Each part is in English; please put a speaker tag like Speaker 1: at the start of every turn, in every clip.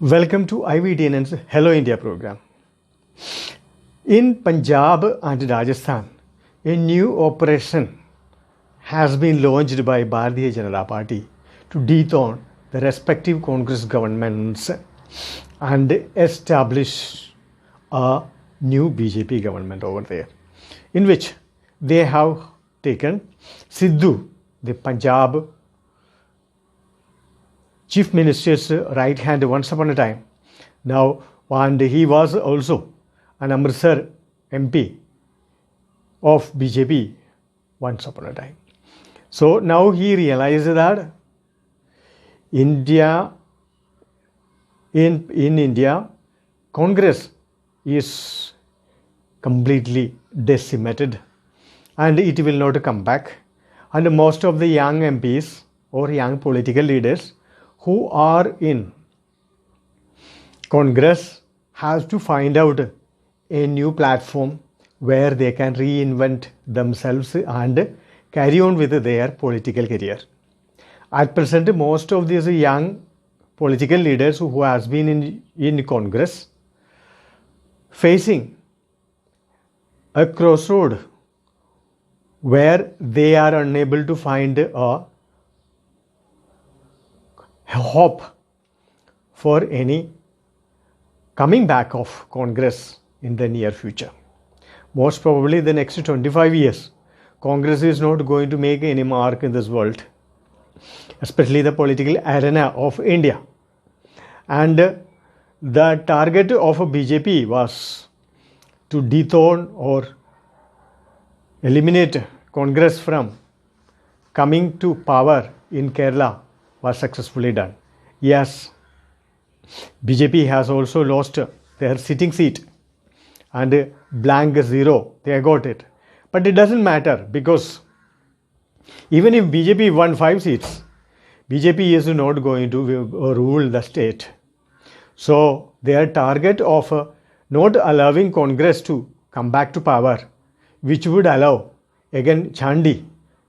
Speaker 1: Welcome to IVTNN's Hello India program. In Punjab and Rajasthan, a new operation has been launched by Bharatiya Janata Party to dethrone the respective Congress governments and establish a new BJP government over there, in which they have taken Sidhu, the Punjab Chief Minister's right hand once upon a time. Now, and he was also an Amritsar MP of BJP once upon a time. So now he realized that in India, Congress is completely decimated and it will not come back. And most of the young MPs or young political leaders who are in Congress has to find out a new platform where they can reinvent themselves and carry on with their political career. At present, most of these young political leaders who has been in Congress facing a crossroad where they are unable to find a hope for any coming back of Congress in the near future. Most probably the next 25 years, Congress is not going to make any mark in this world, especially the political arena of India. And the target of BJP was to dethrone or eliminate Congress from coming to power in Kerala was successfully done. Yes, BJP has also lost their sitting seat and blank 0, they got it. But it doesn't matter because even if BJP won 5 seats, BJP is not going to rule the state. So their target of not allowing Congress to come back to power, which would allow again Chandi,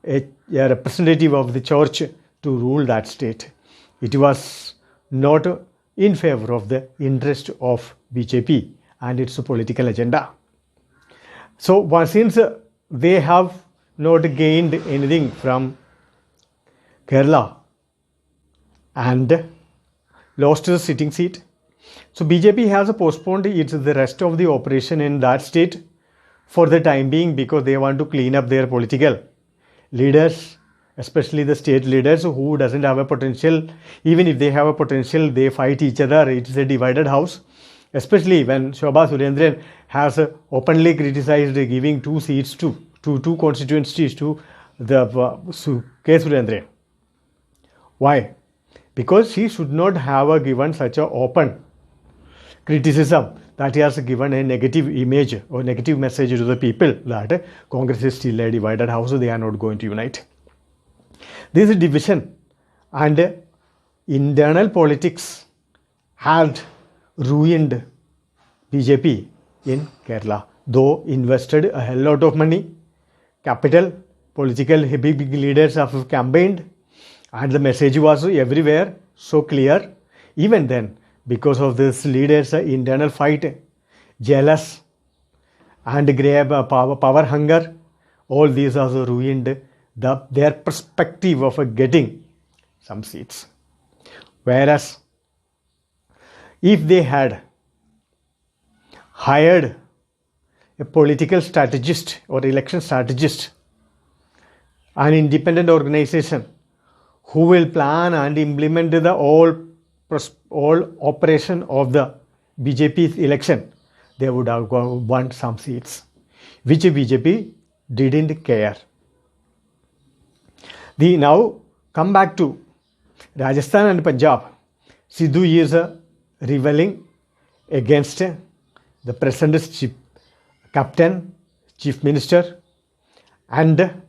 Speaker 1: a representative of the church, to rule that state. It was not in favor of the interest of BJP and its political agenda. So since they have not gained anything from Kerala and lost the sitting seat, so BJP has postponed the rest of the operation in that state for the time being because they want to clean up their political leaders, especially the state leaders who doesn't have a potential. Even if they have a potential, they fight each other. It is a divided house, especially when Shobha Surendran has openly criticized giving 2 seats to two constituencies to the K. Surendran. Why? Because he should not have given such an open criticism that he has given a negative image or negative message to the people that Congress is still a divided house, so they are not going to unite. This division and internal politics had ruined BJP in Kerala. Though invested a hell lot of money, capital, political big leaders have campaigned, and the message was everywhere so clear. Even then, because of this leaders' internal fight, jealous and grab power hunger, all these also ruined their perspective of getting some seats. Whereas if they had hired a political strategist or election strategist, an independent organization who will plan and implement the all operation of the BJP's election, they would have won some seats, which BJP didn't care. Now come back to Rajasthan and Punjab. Sidhu is rebelling against the present captain, chief minister, and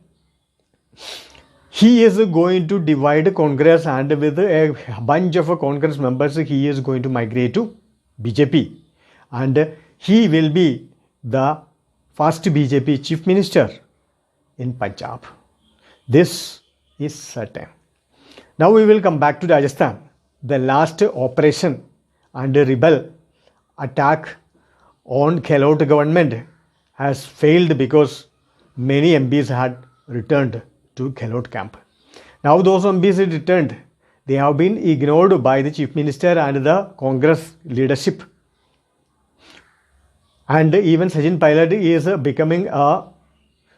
Speaker 1: he is going to divide Congress, and with a bunch of Congress members he is going to migrate to BJP, and he will be the first BJP chief minister in Punjab. This is certain. Now we will come back to Rajasthan. The last operation and rebel attack on Gehlot government has failed because many MPs had returned to Gehlot camp. Now those MPs returned, they have been ignored by the Chief Minister and the Congress leadership. And even Sachin Pilot is becoming a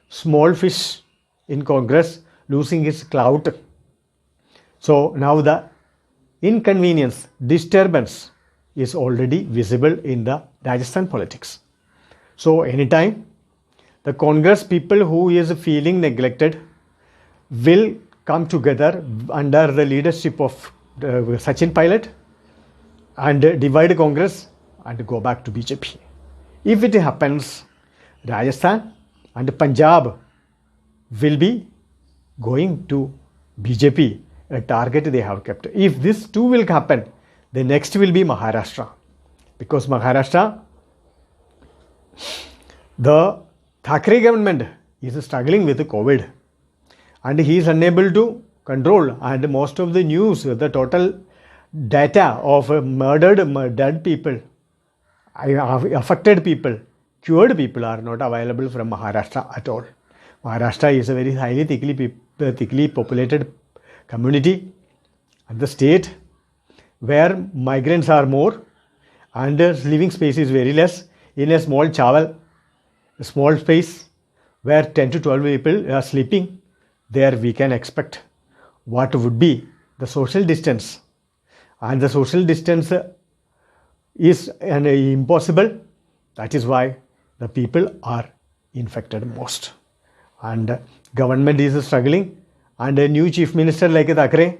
Speaker 1: small fish in Congress, losing his clout. So now the inconvenience, disturbance is already visible in the Rajasthan politics. So anytime the Congress people who is feeling neglected will come together under the leadership of Sachin Pilot and divide Congress and go back to BJP. If it happens, Rajasthan and Punjab will be going to BJP, a target they have kept. If this too will happen, the next will be Maharashtra. Because Maharashtra, the Thackeray government is struggling with COVID and he is unable to control, and most of the news, the total data of murdered, dead people, affected people, cured people are not available from Maharashtra at all. Maharashtra is a very highly thickly populated community and the state where migrants are more and living space is very less. In a small chawal, a small space where 10 to 12 people are sleeping, there we can expect what would be the social distance. And the social distance is impossible. That is why the people are infected most. And government is struggling, and a new chief minister like Thackeray,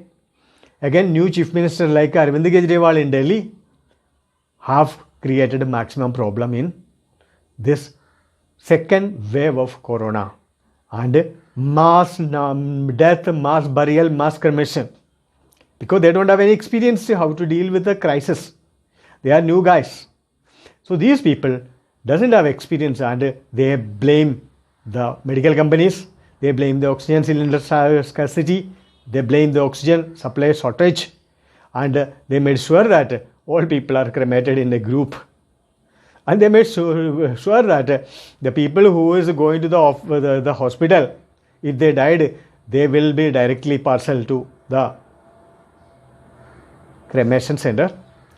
Speaker 1: again new chief minister like Arvind Kejriwal in Delhi have created maximum problem in this second wave of corona and mass death, mass burial, mass cremation, because they don't have any experience how to deal with the crisis. They are new guys. So these people doesn't have experience and they blame the medical companies, they blame the oxygen cylinder scarcity, they blame the oxygen supply shortage, and they made sure that all people are cremated in a group. And they made sure that the people who is going to the hospital, if they died, they will be directly parceled to the cremation center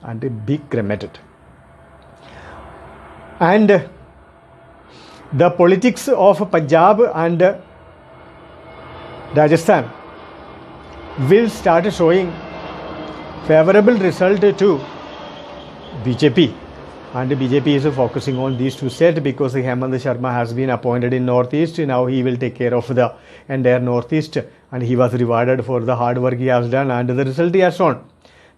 Speaker 1: and be cremated. And the politics of Punjab and Rajasthan will start showing favorable result to BJP, and BJP is focusing on these two states because Hemant Sharma has been appointed in Northeast. Now he will take care of the entire Northeast, and he was rewarded for the hard work he has done and the result he has shown.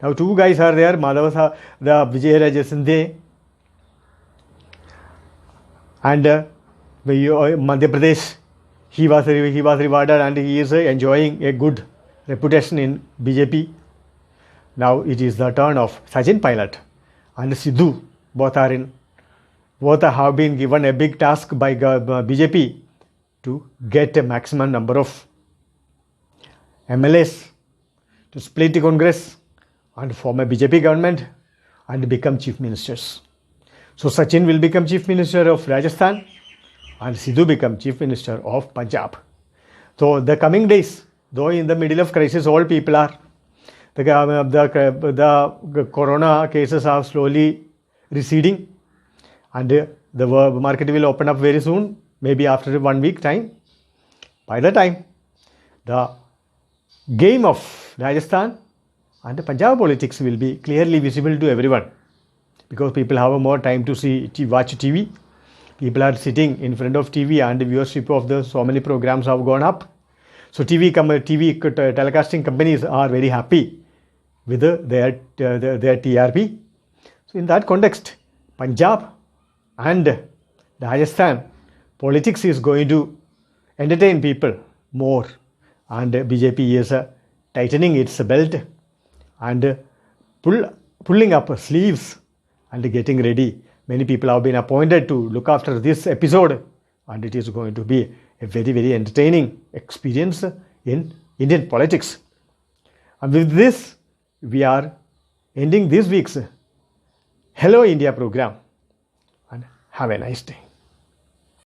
Speaker 1: Now two guys are there, Madhav, the Vijay Sindhe, and Madhya Pradesh. He was rewarded and he is enjoying a good reputation in BJP. Now it is the turn of Sachin Pilot and Sidhu. Both have been given a big task by BJP to get a maximum number of MLAs to split the Congress and form a BJP government and become chief ministers. So Sachin will become chief minister of Rajasthan and Sidhu become chief minister of Punjab. So the coming days, though in the middle of crisis all people are, the corona cases are slowly receding and the market will open up very soon, maybe after 1 week time. By the time the game of Rajasthan and Punjab politics will be clearly visible to everyone, because people have more time to watch TV. People are sitting in front of TV and the viewership of so many programs have gone up. So TV telecasting companies are very happy with their TRP. So in that context, Punjab and Rajasthan politics is going to entertain people more, and BJP is tightening its belt and pulling up sleeves and getting ready. Many people have been appointed to look after this episode, and it is going to be a very, very entertaining experience in Indian politics. And with this, we are ending this week's Hello India program, and have a nice day.